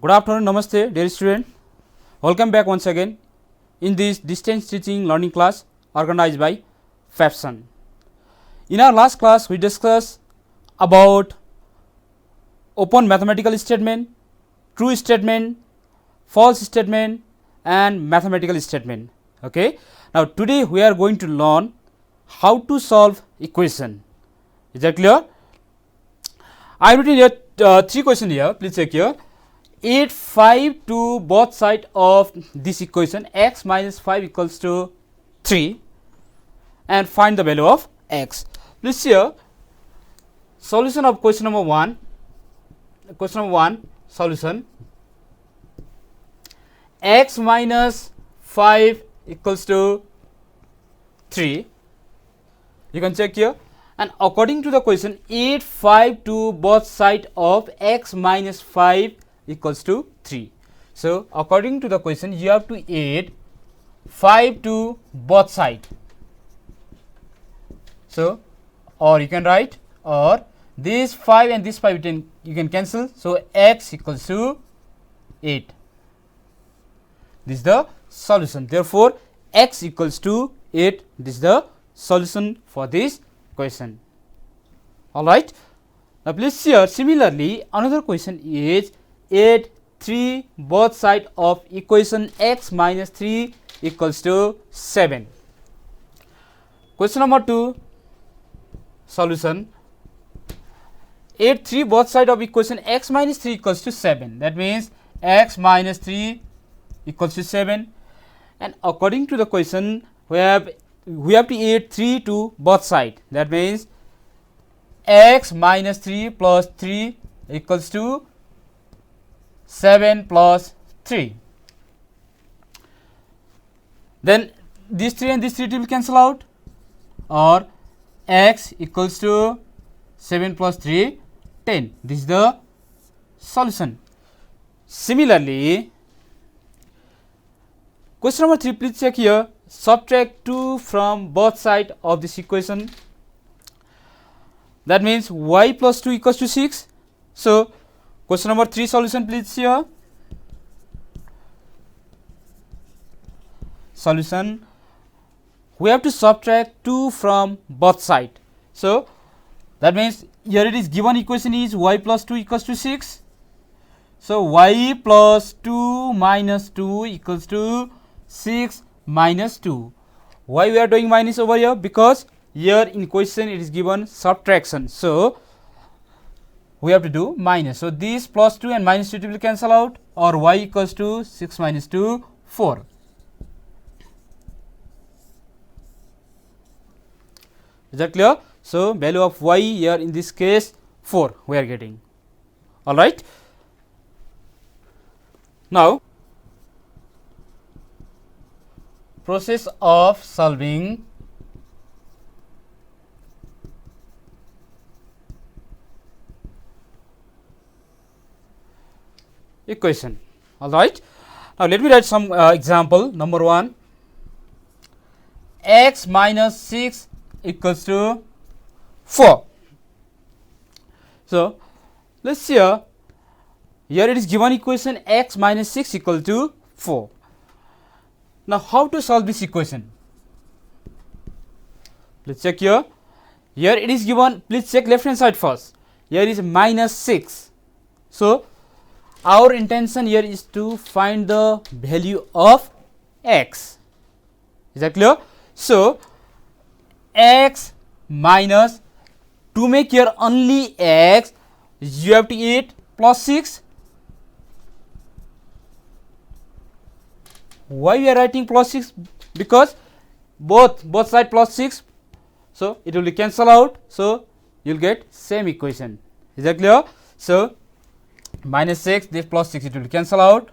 Good afternoon, Namaste, dear student. Welcome back once again in this distance teaching learning class organized by FAFSON. In our last class, we discussed about open mathematical statement, true statement, false statement, and mathematical statement. Okay. Now today we are going to learn how to solve equation. Is that clear? I have written here three questions here. Please check here. Add 5 to both sides of this equation, x minus 5 equals to 3, and find the value of x. Please see here, solution of question number 1. Question number 1 solution, x minus 5 equals to 3. You can check here, and according to the question, add 5 to both sides of x minus 5 equals to 3. So according to the question, you have to add 5 to both sides. So, or you can write, or this 5 and this 5 you can cancel. So x equals to 8. This is the solution. Therefore x equals to 8. This is the solution for this question. Alright. Now please see here, similarly another question is add 3 both sides of equation x minus 3 equals to 7. Question number 2 solution, add 3 both sides of equation x minus 3 equals to 7. That means x minus 3 equals to 7, and according to the question we have to add 3 to both sides. That means x minus 3 plus 3 equals to 7 plus 3. Then this 3 and this 3 will cancel out, or x equals to 7 plus 3, 10. This is the solution. Similarly, question number 3, please check here, subtract 2 from both sides of this equation. That means y plus 2 equals to 6. So question number 3 solution, please here. Solution, we have to subtract 2 from both sides. So that means here it is given equation is y plus 2 equals to 6. So y plus 2 minus 2 equals to 6 minus 2. Why we are doing minus over here? Because here in question it is given subtraction. So we have to do minus. So this plus 2 and minus 2 will cancel out, or y equals to 6 minus 2, 4. Is that clear? So value of y here in this case 4 we are getting. Alright. Now process of solving equation. Alright. Now let me write some example. Number 1, x minus 6 equals to 4. So let's see here, it is given equation x minus 6 equal to 4. Now how to solve this equation? Let's check here. Here it is given, please check left hand side first. Here is minus 6. So our intention here is to find the value of x. Is that clear? So x minus, to make here only x, you have to add plus 6. Why we are writing plus 6? Because both side plus 6, so it will be cancel out, so you will get same equation. Is that clear? So minus 6, this plus 6 it will cancel out,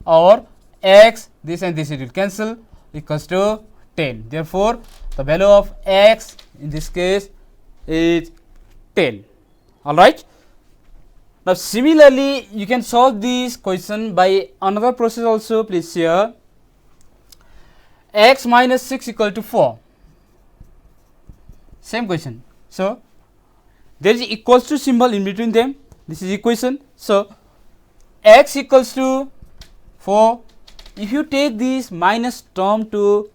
or x, this and this it will cancel, equals to 10. Therefore the value of x in this case is 10. Alright. Now similarly you can solve this question by another process also. Please here, x minus 6 equal to 4. Same question. So there is equals to symbol in between them. This is equation. So x equals to 4. If you take this minus term to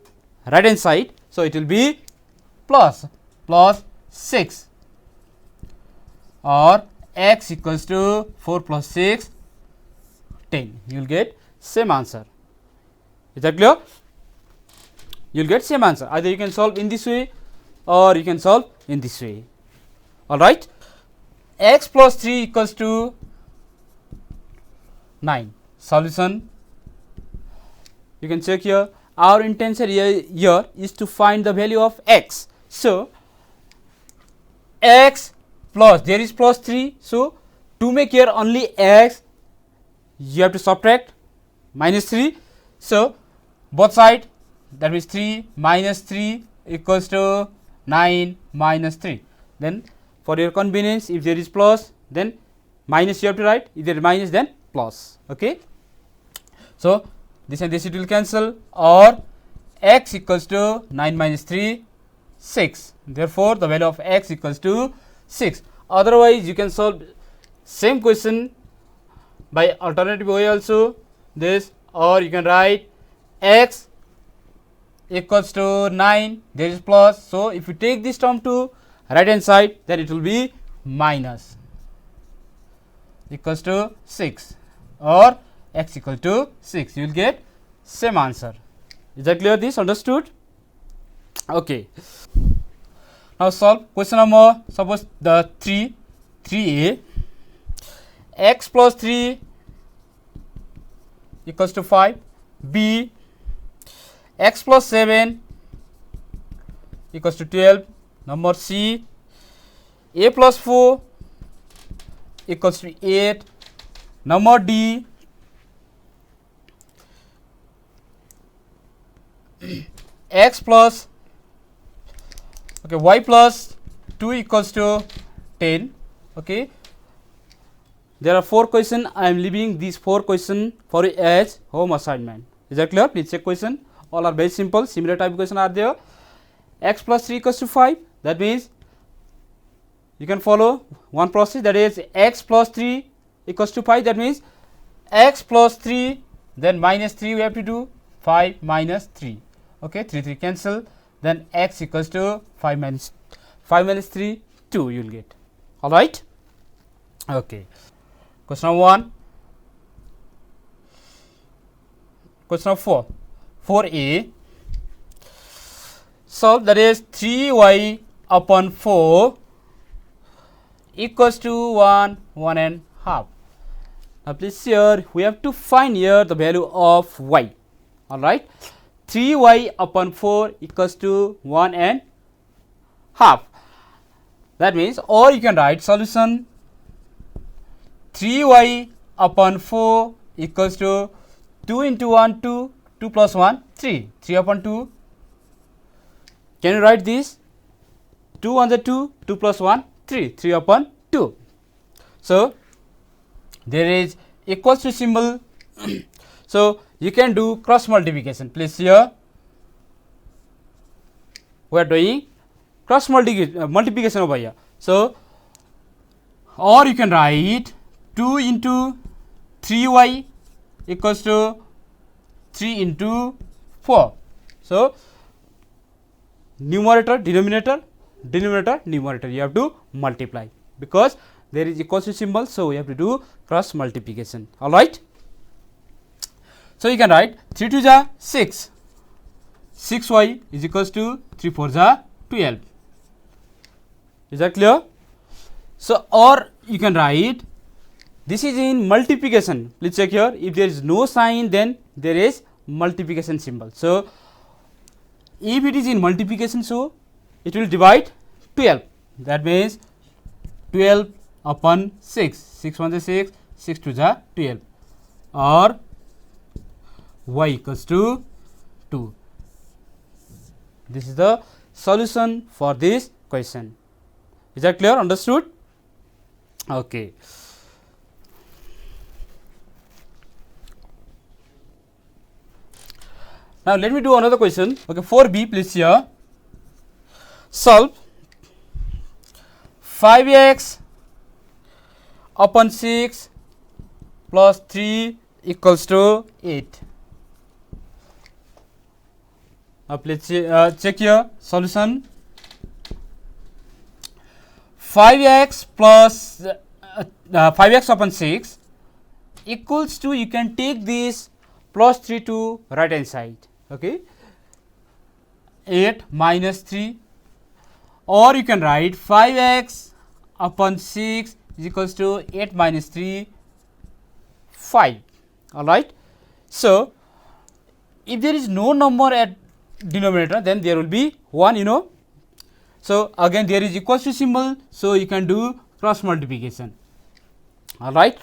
right hand side, so it will be plus 6, or x equals to 4 plus 6, 10. You will get same answer. Is that clear? You will get same answer. Either you can solve in this way or you can solve in this way. Alright. X plus 3 equals to 9. Solution. You can check here. Our intention here is to find the value of x. So, x plus, there is plus 3. So, to make here only x, you have to subtract minus 3. So, both side, that means 3 minus 3 equals to 9 minus 3. Then for your convenience, if there is plus, then minus you have to write. If there is minus, then plus. Okay. So, this and this it will cancel, or x equals to 9 minus 3, 6. Therefore, the value of x equals to 6. Otherwise, you can solve same question by alternative way also, this, or you can write x equals to 9, there is plus. So, if you take this term to right hand side, then it will be minus equals to 6, or x equal to 6. You will get same answer. Is that clear? This understood? Okay. Now solve question number, suppose the 3a, x plus 3 equals to 5, b, x plus 7 equals to 12, number c, a plus 4 equals to 8, number d, x plus, okay, y plus 2 equals to 10. Okay, there are 4 questions. I am leaving these 4 questions for you as home assignment. Is that clear? Please check question. All are very simple. Similar type question are there. X plus 3 equals to 5. That means you can follow one process, that is x plus 3 equals to 5. That means x plus 3, then minus 3 we have to do, 5 minus 3. Okay, 3 cancel, then x equals to 5 minus 3, 2 you will get. Alright. Okay. Question number 1. Question number 4. 4a. Solve, that is 3y upon 4 equals to 1 and half. Now please here we have to find here the value of y. Alright. 3y upon 4 equals to 1 and half. That means, or you can write solution 3y upon 4 equals to 2 into 1 2, 2 plus 1 3, 3 upon 2. Can you write this? 2 on the 2, 2 plus 1 3, 3 upon 2. So, there is equals to symbol. So, you can do cross multiplication. Please here we are doing cross multiplication over here. So, or you can write 2 into 3y equals to 3 into 4. So, numerator, denominator, numerator, you have to multiply because there is equals to symbol. So, we have to do cross multiplication. Alright. So, you can write 3 2 ja 6, 6y is equals to 3 4 ja 12. Is that clear? So, or you can write this is in multiplication. Please check here, if there is no sign, then there is multiplication symbol. So, if it is in multiplication, so it will divide 12. That means 12 upon 6, 6 1 is 6, 6 2 is 12, or y equals to 2. This is the solution for this question. Is that clear? Understood? Okay. Now, let me do another question. Okay, 4b, please here. Solve 5x upon 6 plus 3 equals to 8. Now please check here solution. 5x plus 5x upon 6 equals to, you can take this plus 3 to right hand side, okay, 8 minus 3, or you can write 5x upon 6 is equals to 8 minus 3, 5. Alright. So, if there is no number at denominator, then there will be 1, you know. So, again there is equals to symbol, so you can do cross multiplication. Alright.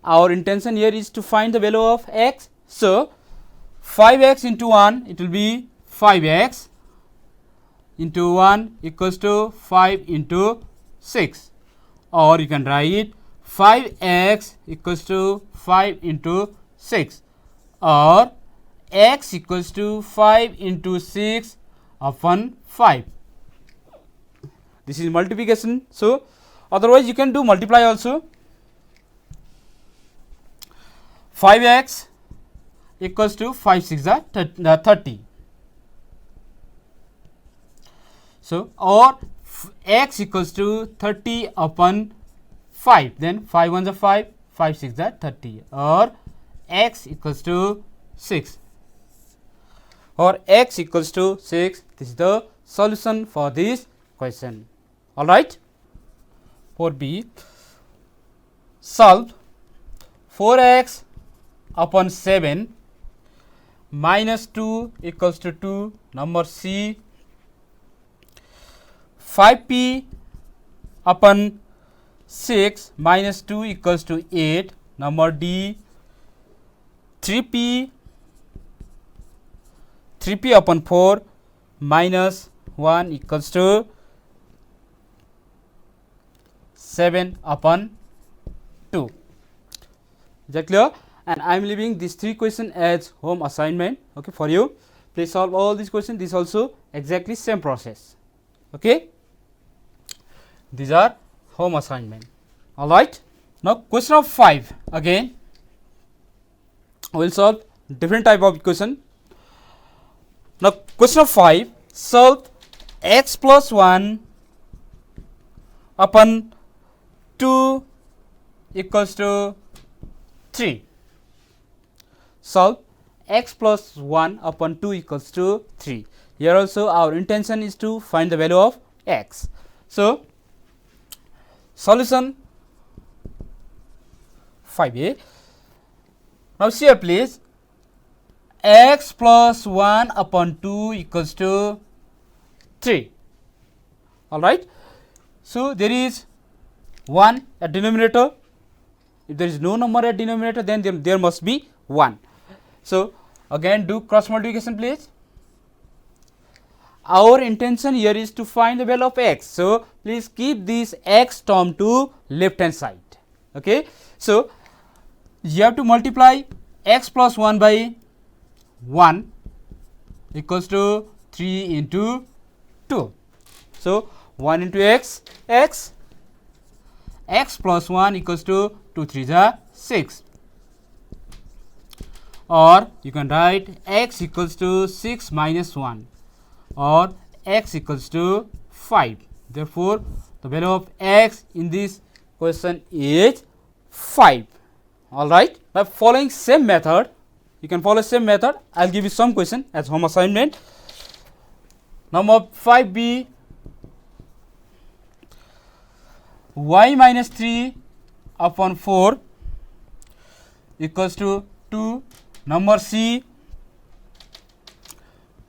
Our intention here is to find the value of x. So, 5x into 1, it will be 5x into 1 equals to 5 into 6, or you can write 5x equals to 5 into 6, or x equals to 5 into 6 upon 5. This is multiplication. So, otherwise you can do multiply also. 5x equals to 5 6 30. So, or x equals to 30 upon 5, then 5 1 is 5, 5 6 is 30, or x equals to 6, or x equals to 6. This is the solution for this question. Alright. 4b, solve 4x upon 7 minus 2 equals to 2, number C. 5p upon 6 minus 2 equals to 8, number D. 3p upon 4 minus 1 equals to 7 upon 2. Is that clear? And I am leaving these 3 questions as home assignment, okay, for you. Please solve all these questions. This also exactly same process, okay. These are home assignment. Alright. Now question of 5, again we will solve different type of equation. Now question of 5, solve x plus 1 upon 2 equals to 3. Solve x plus 1 upon 2 equals to 3. Here also our intention is to find the value of x. So, solution 5a. Now see here please, x plus 1 upon 2 equals to 3. Alright. So, there is 1 at denominator. If there is no number at denominator, then there must be 1. So, again do cross multiplication please. Our intention here is to find the value of x. So, please keep this x term to left hand side. Okay. So, you have to multiply x plus 1 by 1 equals to 3 into 2. So, 1 into x, x plus 1 equals to 2 3 is 6, or you can write x equals to 6 minus 1, or x equals to 5. Therefore, the value of x in this question is 5. Alright. Now, following same method, you can follow same method. I will give you some question as home assignment. Number 5b, y minus 3 upon 4 equals to 2. Number C,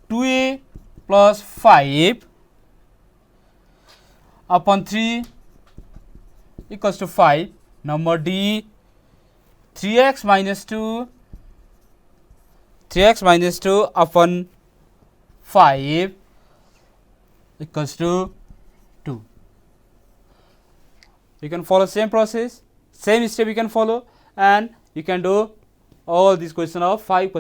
2a plus 5 upon 3 equals to 5. Number D, 3x minus 2 upon 5 equals to 2. You can follow same process, same step you can follow, and you can do all these question of 5,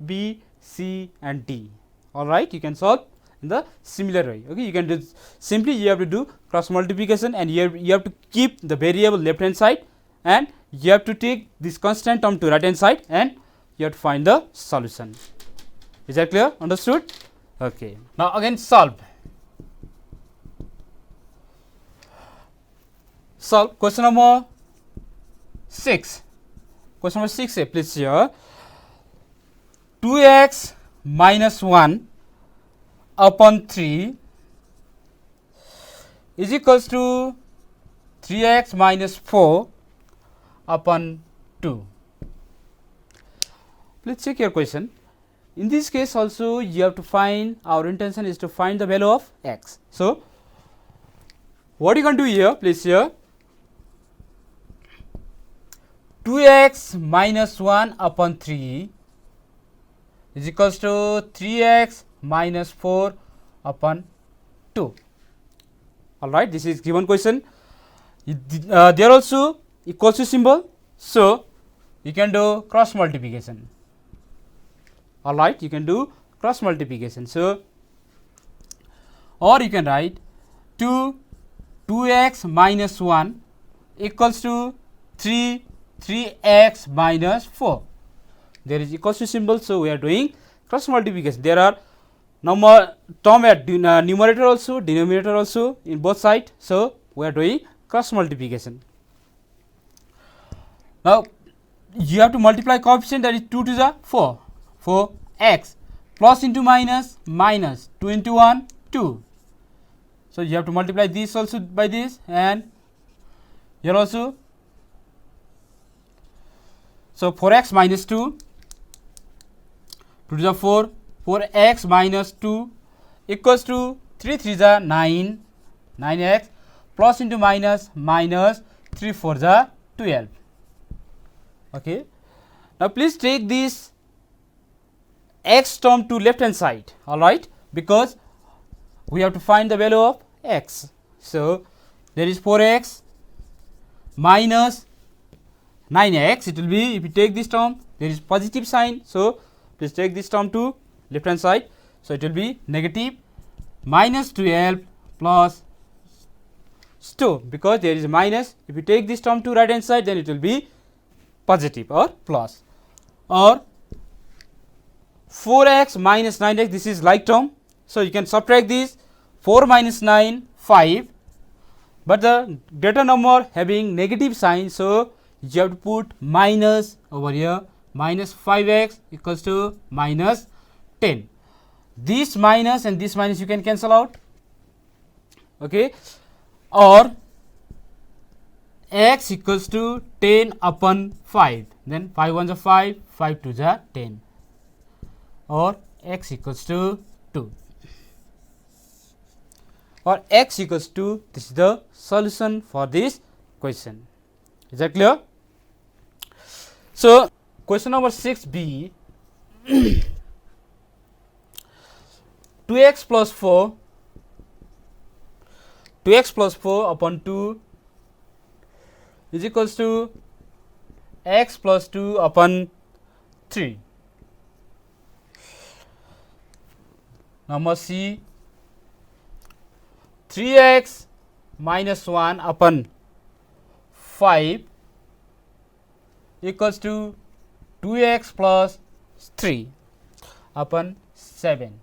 B, C and D. Alright, you can solve in the similar way. Okay, you can do simply, you have to do cross multiplication, and you have to keep the variable left hand side and you have to take this constant term to right hand side and you have to find the solution. Is that clear? Understood? Okay. Now again solve. Solve question number 6. Question number 6 है, please here. 2x minus 1 upon 3 is equals to 3x minus 4 upon 2. Please check your question. In this case also you have to find, our intention is to find the value of x. So what you can do here, please here, 2x minus 1 upon 3 is equals to 3x minus 4 upon 2. Alright, this is given question. There also equals to symbol, so you can do cross multiplication. Alright, you can do cross multiplication. So, or you can write 2x minus 1 equals to 3x minus 4. There is equals to symbol, so we are doing cross multiplication. There are number term at numerator also, denominator also in both sides, so we are doing cross multiplication. Now you have to multiply coefficient, that is 2 to the 4 for x, plus into minus, minus 2 into 1 2. So you have to multiply this also by this, and here also. So 4x minus 2 to the 4, 4x minus 2 equals to 3 3 the 9, 9x, plus into minus, minus 3 4 the 12. Okay. Now please take this x term to left hand side, alright, because we have to find the value of x. So there is 4x minus 9x, it will be, if you take this term, there is positive sign, so please take this term to left hand side, so it will be negative minus 12 plus 2, because there is a minus. If you take this term to right hand side, then it will be positive or plus. Or 4x minus 9x, this is like term, so you can subtract this. 4 minus 9 5, but the greater number having negative sign, so you have to put minus over here, minus 5x equals to minus 10. This minus and this minus you can cancel out. Okay. Or x equals to 10 upon 5, then 5 1 is 5, 5 2 is 10, or x equals to 2, or x equals to, this is the solution for this question. Is that clear? So question number 6b, 2x plus 4, 2x plus 4 upon 2 is equals to x plus 2 upon 3. Number C, 3x minus 1 upon 5 equals to 2x plus 3 upon 7.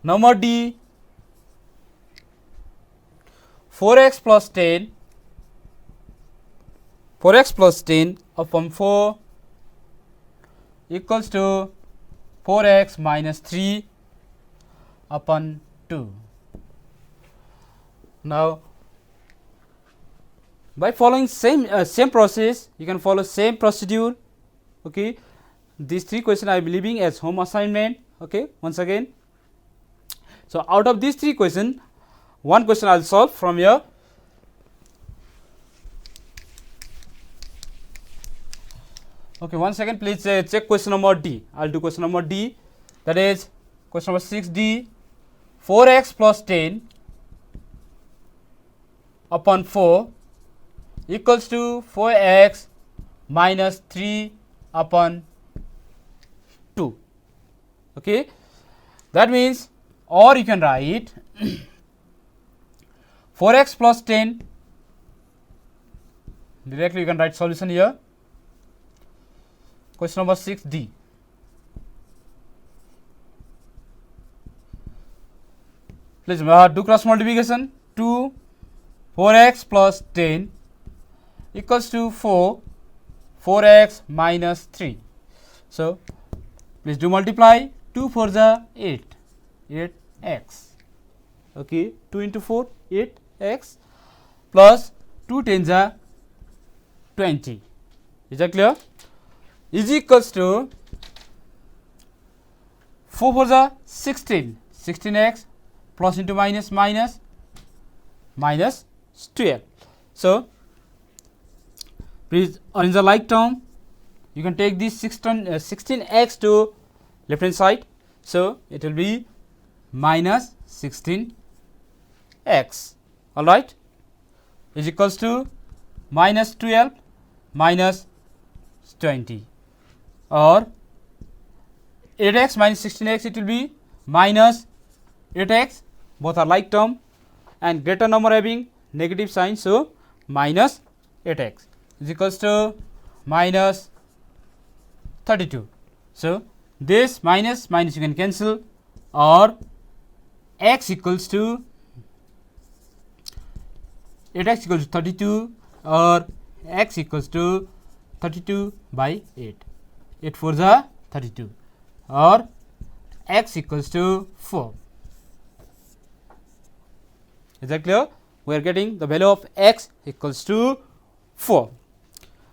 Number D, 4x plus 10, 4x plus 10 upon 4 equals to 4x minus 3 upon 2. Now by following same process, you can follow same procedure. Okay, these three questions I am leaving as home assignment. Okay, once again, so out of these three questions, one question I will solve from here. Okay, one second, please check question number D. I will do question number D, that is question number 6D. 4x plus 10 upon 4 equals to 4x minus 3 upon 2. Okay, that means, or you can write 4x plus 10 directly you can write solution here. Question number 6D. Please do cross multiplication. 2 4x plus 10 equals to 4x minus 3. So please do multiply. 2 4 the 8x. Okay, 2 into 4 8x plus 2 10 the 20. Is that clear? Is equals to 4 4 the 16x plus into minus 12. So please arrange the like term. You can take this 16x to left hand side, so it will be minus 16x. All right, is equals to minus 12 minus 20, or 8x minus 16x, it will be minus 8x. Both are like term and greater number having negative sign, so minus 8x is equals to minus 32. So this minus minus you can cancel, or x equals to 8x equals to 32, or x equals to 32 by 8. 8 4 the 32, or x equals to 4. Is that clear? We are getting the value of x equals to 4.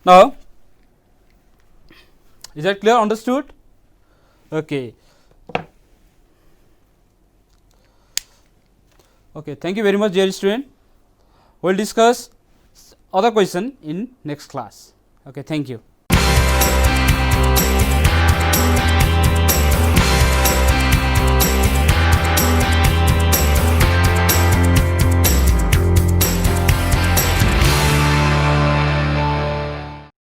Now, is that clear? Understood? Okay. Okay. Thank you very much, dear student. We will discuss other question in next class. Okay. Thank you.